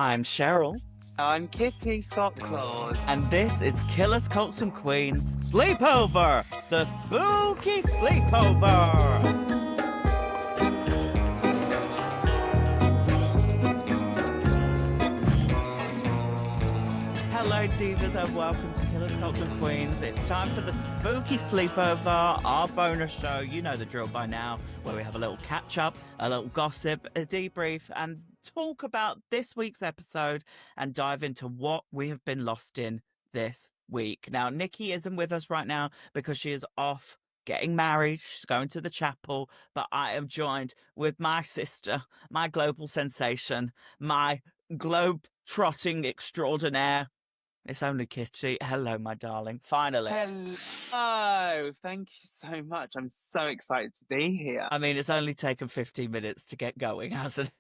I'm Cheryl, I'm Kitty Scott Claus. and this is Killers, Cults, and Queens Sleepover, the Spooky Sleepover. Hello, divas, and welcome to Killers, Cults, and Queens. It's time for the Spooky Sleepover, our bonus show. You know the drill by now, where we have a little catch up, a little gossip, a debrief, and talk about this week's episode and dive into what we have been lost in this week. Now, Nikki isn't with us right now because she is off getting married. She's going to the chapel, but I am joined with my sister, my global sensation, my globe-trotting extraordinaire. It's only Kitty. Hello, my darling. Finally. Hello. Thank you so much. I'm so excited to be here. I mean, it's only taken 15 minutes to get going, hasn't it?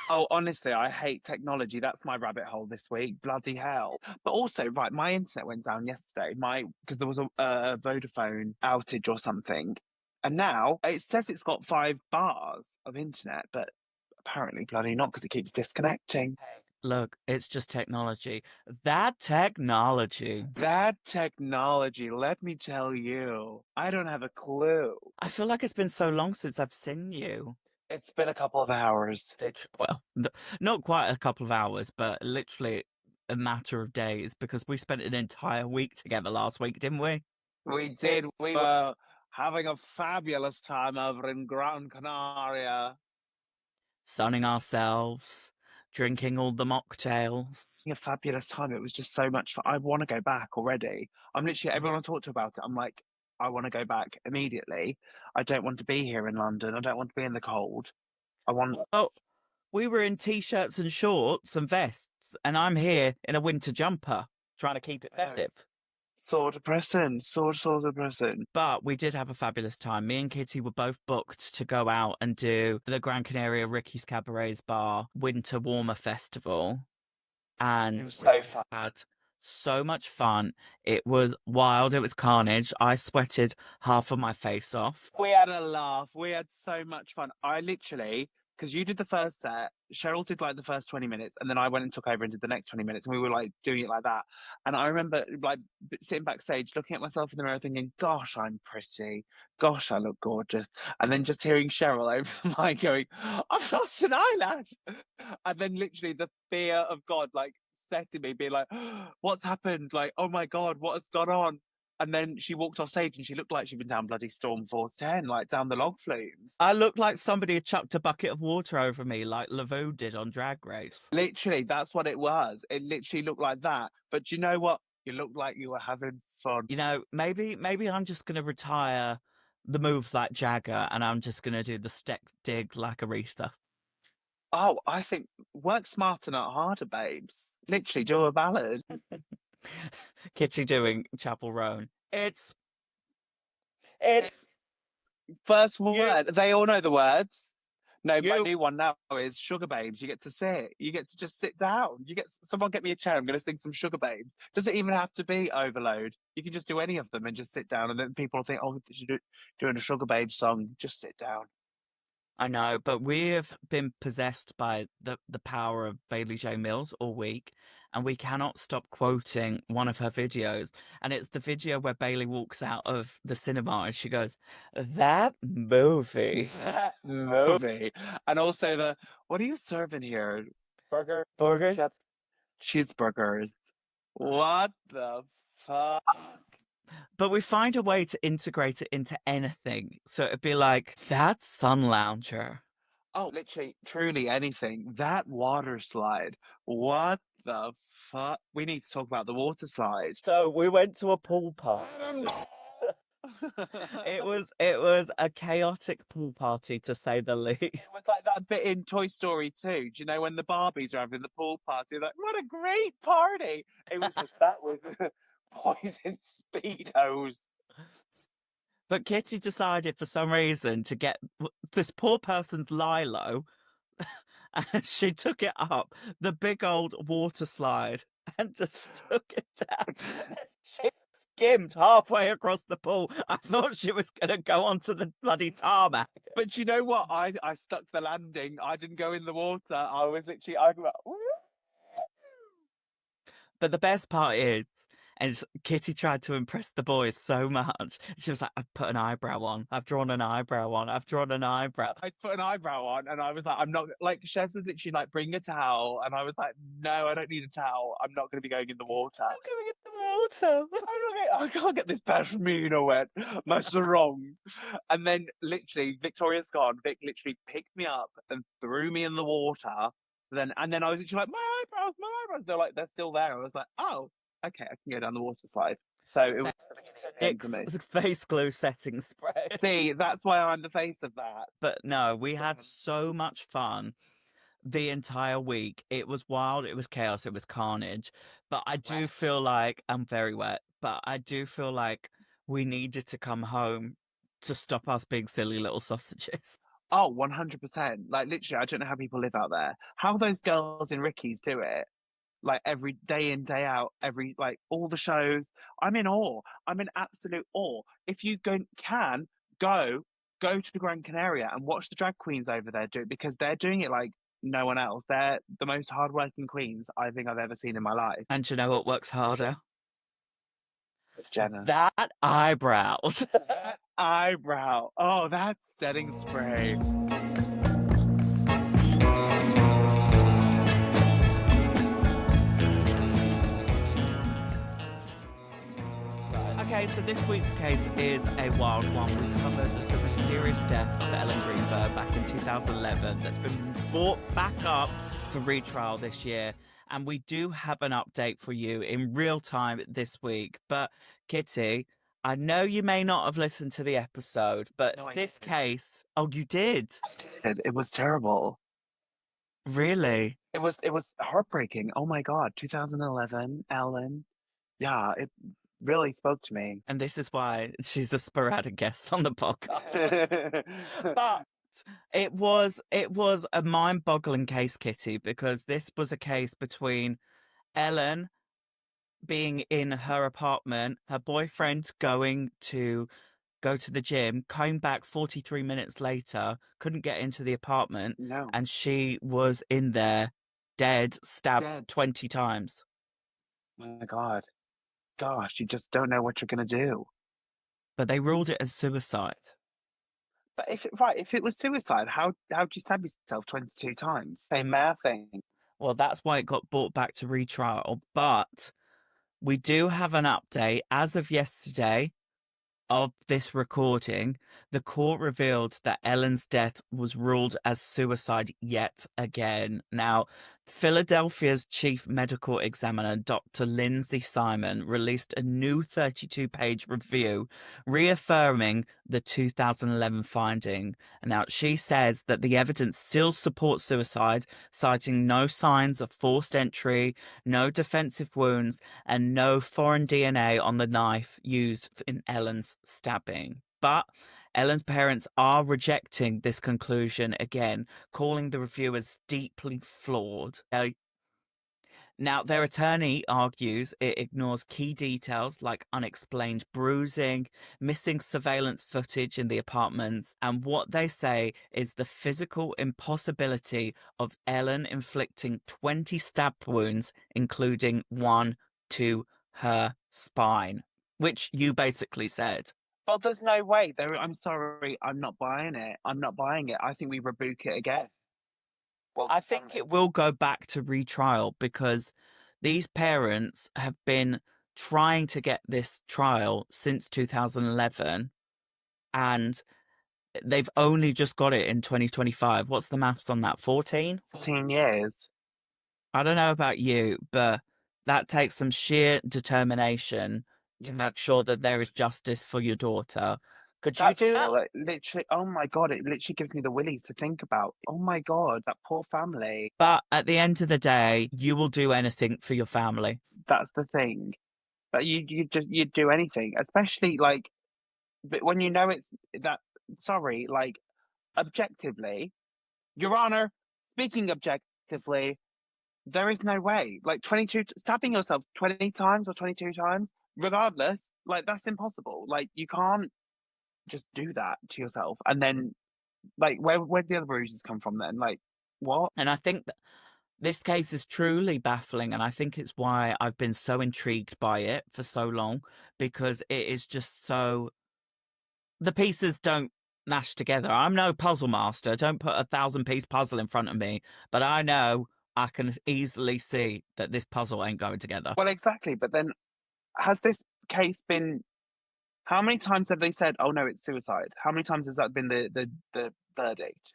Oh, honestly, I hate technology. That's my rabbit hole this week. Bloody hell. But also, right, my internet went down yesterday. Because there was a Vodafone outage or something. And now it says it's got 5 bars of internet, but apparently bloody not because it keeps disconnecting. Look, it's just technology. That technology. That technology, let me tell you, I don't have a clue. I feel like it's been so long since I've seen you. It's been a couple of hours. Well, not quite a couple of hours, but literally a matter of days because we spent an entire week together last week, didn't we? We did. We were having a fabulous time over in Gran Canaria. Sunning ourselves, drinking all the mocktails. A fabulous time. It was just so much fun. I want to go back already. I'm literally, everyone I talk to about it, I'm like, I want to go back immediately. I don't want to be here in London. I don't want to be in the cold. I want. Oh, we were in t-shirts and shorts and vests, and I'm here in a winter jumper trying to keep it festive. So depressing. So depressing. But we did have a fabulous time. Me and Kitty were both booked to go out and do the Gran Canaria Ricky's Cabaret's Bar Winter Warmer Festival. And It was so fun. Had so much fun. It was wild. It was carnage. I sweated half of my face off. We had a laugh. We had so much fun. I literally, because you did the first set, Cheryl did like the first 20 minutes, and then I went and took over and did the next 20 minutes, and we were like doing it like that. And I remember like sitting backstage, looking at myself in the mirror, thinking, "Gosh, I'm pretty. Gosh, I look gorgeous." And then just hearing Cheryl over the mic going, "I've lost an eyelash," and then literally the fear of God like setting me, being like, "What's happened? Like, oh my God, what has gone on?" And then she walked off stage and she looked like she'd been down bloody Storm Force 10, like down the log flumes. I looked like somebody had chucked a bucket of water over me like Lavu did on Drag Race. Literally, that's what it was. It literally looked like that. But you know what? You looked like you were having fun. You know, maybe I'm just going to retire the moves like Jagger and I'm just going to do the step dig like Aretha. Oh, I think work smarter, not harder, babes. Literally, do a ballad. Kitty doing Chapel Roan. It's First word. They all know the words. No, my You- new one now is Sugar Babes. You get to sit. You get to just sit down. Someone get me a chair. I'm going to sing some Sugar Babes. Doesn't even have to be Overload. You can just do any of them and just sit down. And then people think, oh, you're doing a Sugar Babes song. Just sit down. I know, but we have been possessed by the power of Bailey J. Mills all week, and we cannot stop quoting one of her videos. And it's the video where Bailey walks out of the cinema and she goes, "That movie." That movie. And also what are you serving here? Burgers? Cheeseburgers. What the fuck? But we find a way to integrate it into anything. So it'd be like, "That sun lounger." Oh, literally, truly anything. That water slide. What the fuck? We need to talk about the water slide. So we went to a pool party. It was a chaotic pool party, to say the least. It was like that bit in Toy Story 2. Do you know when the Barbies are having the pool party? Like, what a great party! It was just that with boys in Speedos. But Kitty decided for some reason to get this poor person's Lilo, and she took it up the big old water slide and just took it down. She skimmed halfway across the pool. I thought she was going to go onto the bloody tarmac. But you know what? I stuck the landing. I didn't go in the water. I was literally, I was like, "Woo." But the best part is Kitty tried to impress the boys so much. She was like, I've put an eyebrow on. I've drawn an eyebrow on. I've drawn an eyebrow. I put an eyebrow on and I was like, I'm not like Shez was literally like, bring a towel. And I was like, no, I don't need a towel. I'm not gonna be going in the water. I'm going in the water. I can't get this bad for me, you know what? My sarong. And then literally Victoria's gone. Vic literally picked me up and threw me in the water. And then I was literally like, my eyebrows. They're like, they're still there. I was like, oh, okay, I can go down the water slide. So it was Nick's face glue setting spray. See, that's why I'm the face of that. But no, we had so much fun the entire week. It was wild, it was chaos, it was carnage. But I do feel like I'm very wet, but I do feel like we needed to come home to stop us being silly little sausages. Oh, 100%. Like literally, I don't know how people live out there. How those girls in Ricky's do it. Like every day in, day out, like all the shows. I'm in awe. I'm in absolute awe. If you can go to the Gran Canaria and watch the drag queens over there do it, because they're doing it like no one else. They're the most hardworking queens I think I've ever seen in my life. And you know what works harder? It's Jenna. That eyebrow. That eyebrow. Oh, that's setting spray. Okay, so this week's case is a wild one. We covered the mysterious death of Ellen Greenberg back in 2011 that's been brought back up for retrial this year. And we do have an update for you in real time this week. But Kitty, I know you may not have listened to the episode, but No, this case... Oh, you did? I did. It was terrible. Really? It was heartbreaking. Oh my God. 2011, Ellen. Yeah, it really spoke to me. And this is why she's a sporadic guest on the podcast. But it was a mind-boggling case, Kitty, because this was a case between Ellen being in her apartment, her boyfriend going to go to the gym, came back 43 minutes later, couldn't get into the apartment, No. and she was in there dead, stabbed 20 times. Oh my God. Gosh, you just don't know what you're gonna do. But they ruled it as suicide. But if it was suicide, how'd you stab yourself 22 times? Same math thing. Well, that's why it got brought back to retrial. But we do have an update. As of yesterday of this recording, the court revealed that Ellen's death was ruled as suicide yet again. Now, Philadelphia's chief medical examiner, Dr. Lindsay Simon, released a new 32-page review reaffirming the 2011 finding. Now, she says that the evidence still supports suicide, citing no signs of forced entry, no defensive wounds, and no foreign DNA on the knife used in Ellen's stabbing. But Ellen's parents are rejecting this conclusion again, calling the reviewers deeply flawed. Now, their attorney argues it ignores key details like unexplained bruising, missing surveillance footage in the apartments, and what they say is the physical impossibility of Ellen inflicting 20 stab wounds, including one to her spine, which you basically said. Well, there's no way. I'm sorry, I'm not buying it. I'm not buying it. I think we rebook it again. Well, I think it will go back to retrial because these parents have been trying to get this trial since 2011 and they've only just got it in 2025. What's the maths on that? 14? 14 years. I don't know about you, but that takes some sheer determination to make sure that there is justice for your daughter. Could you do that? Like, literally, oh my God, it literally gives me the willies to think about. Oh my God, that poor family. But at the end of the day, you will do anything for your family. That's the thing. But you'd do anything, especially like, but when you know it's that. Sorry, like, objectively, Your Honor, speaking objectively, there is no way. Like 22 stabbing yourself 20 times or 22 times, regardless, like that's impossible. Like you can't just do that to yourself and then like where the other bruises come from then? Like what? And I think This case is truly baffling, and I think it's why I've been so intrigued by it for so long, because it is just so. The pieces don't mash together. I'm no puzzle master. Don't put a 1,000-piece puzzle in front of me, but I know I can easily see that this puzzle ain't going together. Well, exactly. But then, has this case been? How many times have they said, "Oh no, it's suicide"? How many times has that been the verdict?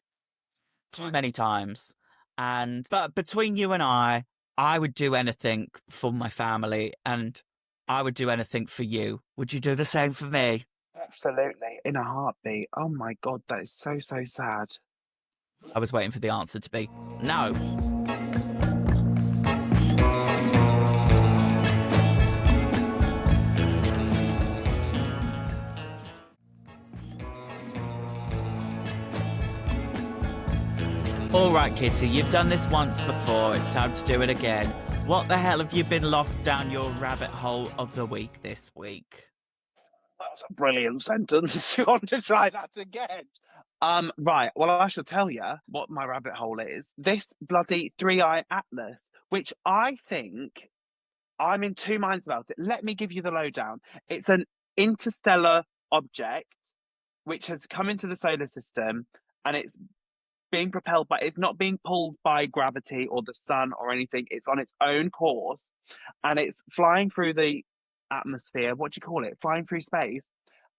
Too many times. But between you and I would do anything for my family, and I would do anything for you. Would you do the same for me? Absolutely, in a heartbeat. Oh my God, that is so sad. I was waiting for the answer to be no. All right, Kitty, you've done this once before. It's time to do it again. What the hell have you been lost down your rabbit hole of the week this week? That's a brilliant sentence. You want to try that again? Right. Well, I shall tell you what my rabbit hole is. This bloody three-eye atlas, which I think I'm in two minds about it. Let me give you the lowdown. It's an interstellar object which has come into the solar system, and it's being propelled by, it's not being pulled by gravity or the sun or anything. It's on its own course, and it's flying through the atmosphere. What do you call it? Flying through space.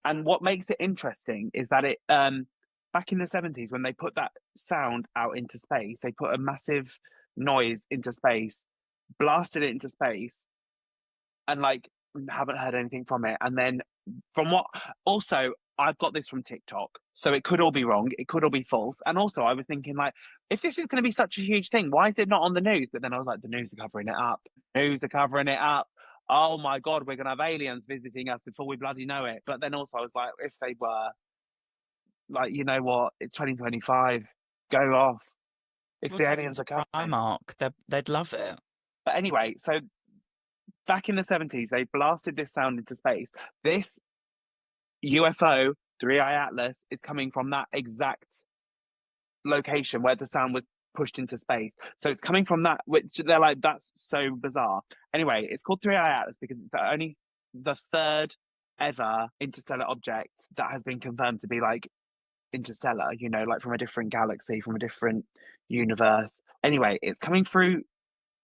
And what makes it interesting is that it back in the 70s, when they put that sound out into space, they put a massive noise into space, blasted it into space, and like haven't heard anything from it. And then from what also I've got this from TikTok, so it could all be wrong, it could all be false. And also I was thinking, like, if this is going to be such a huge thing, why is it not on the news? But then I was like, the news are covering it up. News are covering it up. Oh my God, we're going to have aliens visiting us before we bloody know it. But then also I was like, if they were, like, you know what, it's 2025, go off. If We'll the take them aliens to are coming. Primark. They'd love it. But anyway, so back in the 70s, they blasted this sound into space. This UFO, Three Eye Atlas, is coming from that exact location where the sound was pushed into space. So it's coming from that, which they're like, that's so bizarre. Anyway, it's called Three Eye Atlas because it's the third ever interstellar object that has been confirmed to be like interstellar, you know, like from a different galaxy, from a different universe. Anyway, it's coming through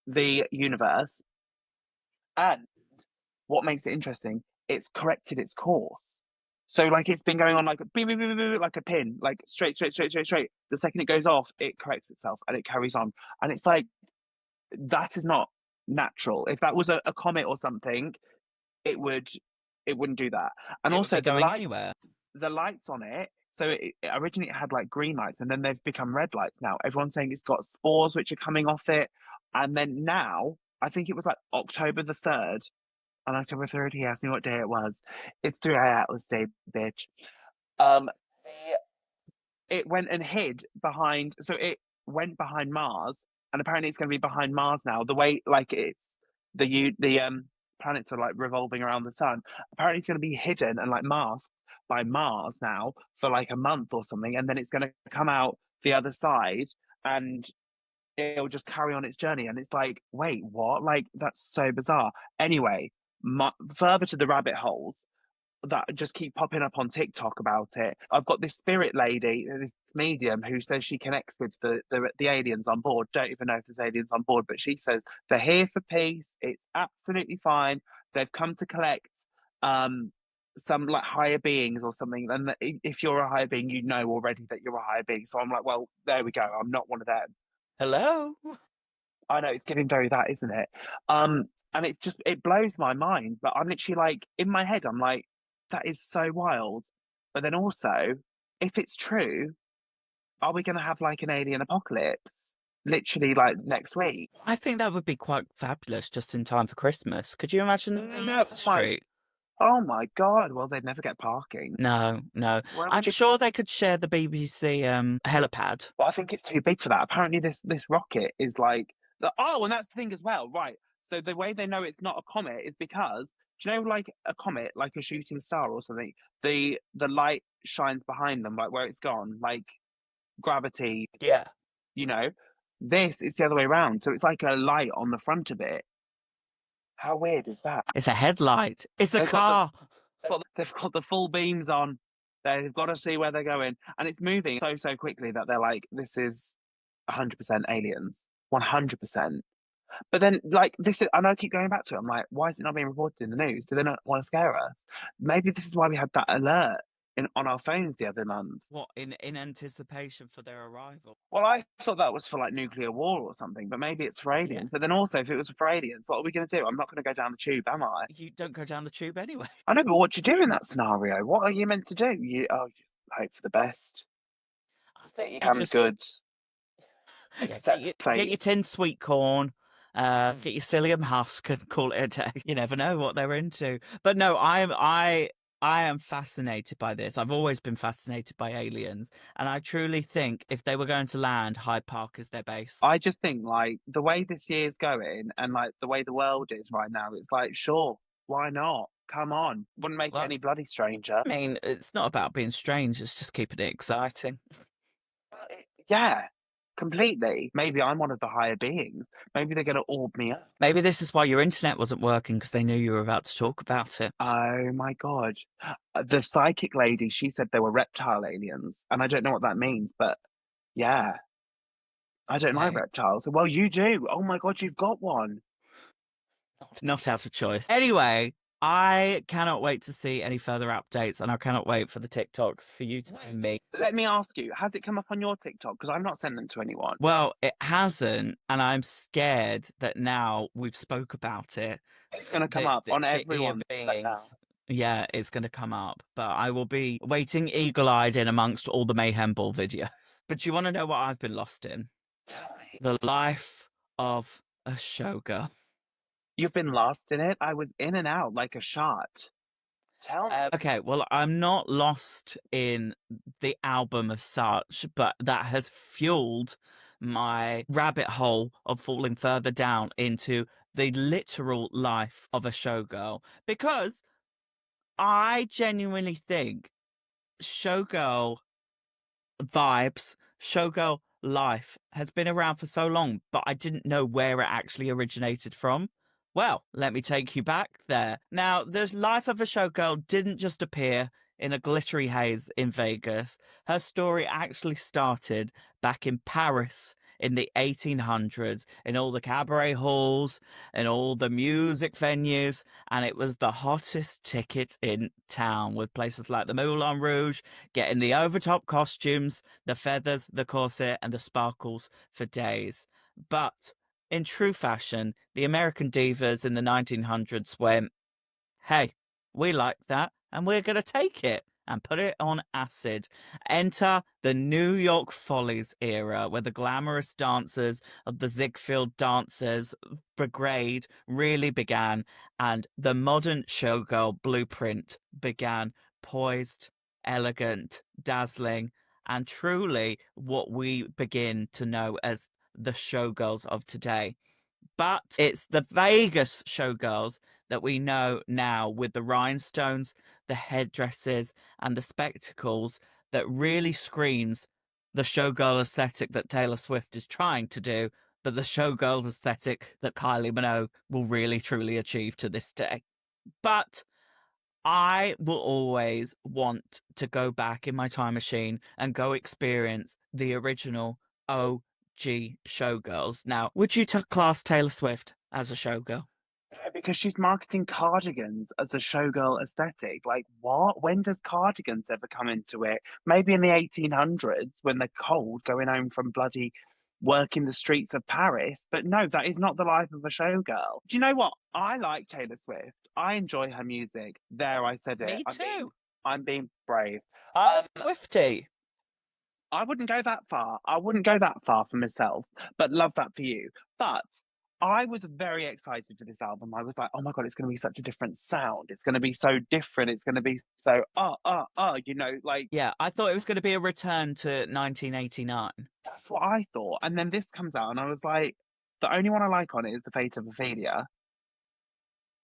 the universe, and what makes it interesting, it's corrected its course. So like it's been going on like beep, beep, beep, beep, beep, like a pin, like straight. The second it goes off, it corrects itself and it carries on. And it's like, that is not natural. If that was a comet or something, it wouldn't do that. And It would also be going anywhere. the lights on it. So originally it had like green lights, and then they've become red lights now. Everyone's saying it's got spores which are coming off it. And then now, I think it was like October the 3rd, on October 3rd, he asked me what day it was. It's 3 Atlas Day, bitch. Um, it went and hid behind, so it went behind Mars, and apparently it's going to be behind Mars now. The way, like, it's the planets are like revolving around the sun. Apparently, it's going to be hidden and like masked by Mars now for like a month or something, and then it's going to come out the other side, and it'll just carry on its journey. And it's like, wait, what? Like, that's so bizarre. Anyway, further to the rabbit holes that just keep popping up on TikTok about it. I've got this spirit lady, this medium, who says she connects with the aliens on board. Don't even know if there's aliens on board, but she says they're here for peace. It's absolutely fine. They've come to collect some like higher beings or something. And if you're a higher being, you know already that you're a higher being. So I'm like, well, there we go. I'm not one of them. Hello? I know, it's getting very that, isn't it? And it blows my mind. But I'm literally like, in my head, I'm like, that is so wild. But then also, if it's true, are we going to have like an alien apocalypse literally like next week? I think that would be quite fabulous just in time for Christmas. Could you imagine No, the street? Oh my God. Well, they'd never get parking. No. Where I'm would you... sure they could share the BBC helipad. Well, I think it's too big for that. Apparently, this rocket is like and that's the thing as well, right? So the way they know it's not a comet is because, do you know, like a comet, like a shooting star or something, the light shines behind them, like where it's gone, like gravity. Yeah. You know, This is the other way around. So it's like a light on the front of it. How weird is that? It's a headlight. It's a They've got car. they've got the full beams on. They've got to see where they're going. And it's moving so quickly that they're like, this is 100% aliens. 100%. But then, like, this is, and I keep going back to it. I'm like, why is it not being reported in the news? Do they not want to scare us? Maybe this is why we had that alert on our phones the other month. What, in anticipation for their arrival? Well, I thought that was for like nuclear war or something, but maybe it's for aliens. But then also, if it was for aliens, what are we going to do? I'm not going to go down the tube, am I? You don't go down the tube anyway. I know, but what do you do in that scenario? What are you meant to do? You hope for the best. I think you Canned just goods. get your tinned sweet corn. Get your psyllium husk and call it a day. You never know what they're into. But no, I am fascinated by this. I've always been fascinated by aliens, and I truly think if they were going to land, Hyde Park is their base. I just think like the way this year's going and like the way the world is right now, it's like, sure, why not? Come on. Wouldn't make it any bloody stranger. I mean, it's not about being strange, it's just keeping it exciting. Yeah, completely. Maybe I'm one of the higher beings. Maybe they're going to orb me up. Maybe this is why your internet wasn't working, because they knew you were about to talk about it. Oh my God. The psychic lady, she said there were reptile aliens. And I don't know what that means, but yeah. I don't like reptiles. Well, you do. Oh my God, you've got one. Not out of choice. Anyway, I cannot wait to see any further updates, and I cannot wait for the TikToks for you to send me. Let me ask you, has it come up on your TikTok? Because I've not sent them to anyone. Well, it hasn't, and I'm scared that now we've spoke about it, it's going to come up on everyone's. Yeah, it's going to come up, but I will be waiting eagle-eyed in amongst all the Mayhem Ball videos. But you want to know what I've been lost in? The life of a showgirl. You've been lost in it? I was in and out like a shot. Tell me. Okay, well, I'm not lost in the album as such, but that has fueled my rabbit hole of falling further down into the literal life of a showgirl, because I genuinely think showgirl vibes, showgirl life has been around for so long, but I didn't know where it actually originated from. Well, let me take you back there. Now, the life of a showgirl didn't just appear in a glittery haze in Vegas. Her story actually started back in Paris in the 1800s, in all the cabaret halls, in all the music venues, and it was the hottest ticket in town, with places like the Moulin Rouge getting the overtop costumes, the feathers, the corset, and the sparkles for days. But in true fashion, the American divas in the 1900s went, hey, we like that, and we're going to take it and put it on acid. Enter the New York Follies era, where the glamorous dancers of the Ziegfeld Dancers Brigade really began, and the modern showgirl blueprint began, poised, elegant, dazzling, and truly what we begin to know as the showgirls of today. But it's the Vegas showgirls that we know now, with the rhinestones, the headdresses, and the spectacles, that really screams the showgirl aesthetic that Taylor Swift is trying to do, but the showgirl aesthetic that Kylie Minogue will really truly achieve to this day. But I will always want to go back in my time machine and go experience the original OG showgirls. Now, would you class Taylor Swift as a showgirl? Because she's marketing cardigans as a showgirl aesthetic. Like, what? When does cardigans ever come into it? Maybe in the 1800s when they're cold, going home from bloody working the streets of Paris. But no, that is not the life of a showgirl. Do you know what? I like Taylor Swift. I enjoy her music. There, I said it. Me too. I'm being brave. I'm a Swiftie. I wouldn't go that far. I wouldn't go that far for myself, but love that for you. But I was very excited for this album. I was like, oh my God, it's going to be such a different sound. It's going to be so different. It's going to be so, you know, like. Yeah, I thought it was going to be a return to 1989. That's what I thought. And then this comes out and I was like, the only one I like on it is The Fate of Ophelia.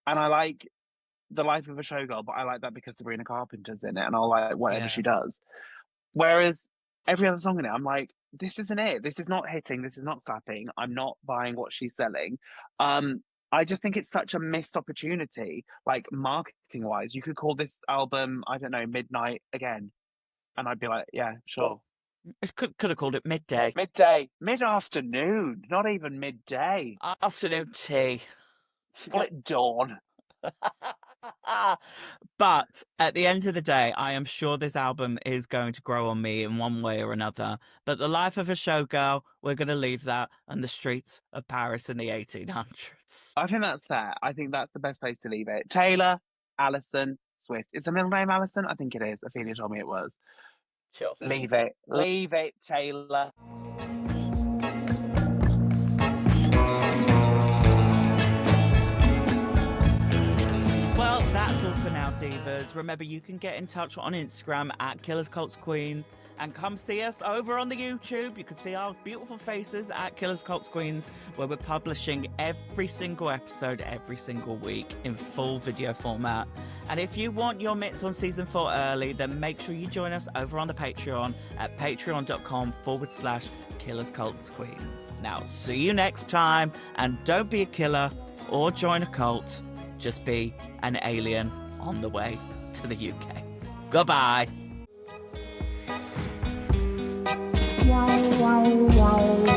And I like The Life of a Showgirl, but I like that because Sabrina Carpenter's in it and I'll like whatever she does. Whereas every other song in it, I'm like, this isn't it. This is not hitting. This is not slapping. I'm not buying what she's selling. I just think it's such a missed opportunity, like marketing wise. You could call this album, I don't know, Midnight Again. And I'd be like, yeah, sure. It could have called it Midday. Midday, mid-afternoon, not even midday. Afternoon tea. Call it dawn. But at the end of the day, I am sure this album is going to grow on me in one way or another. But the life of a showgirl, we're going to leave that on the streets of Paris in the 1800s. I think that's fair. I think that's the best place to leave it. Taylor, Alison, Swift. Is her middle name Alison? I think it is. Ophelia told me it was. Sure. Leave it. Leave it, Taylor. Well, that's all for now, divas. Remember, you can get in touch on Instagram at Killers Cults Queens and come see us over on the YouTube. You can see our beautiful faces at Killers Cults Queens, where we're publishing every single episode every single week in full video format. And if you want your mitts on season 4 early, then make sure you join us over on the Patreon at patreon.com/Killers Cults Queens. Now, see you next time, and don't be a killer or join a cult. Just be an alien on the way to the UK. Goodbye. Wow, wow, wow.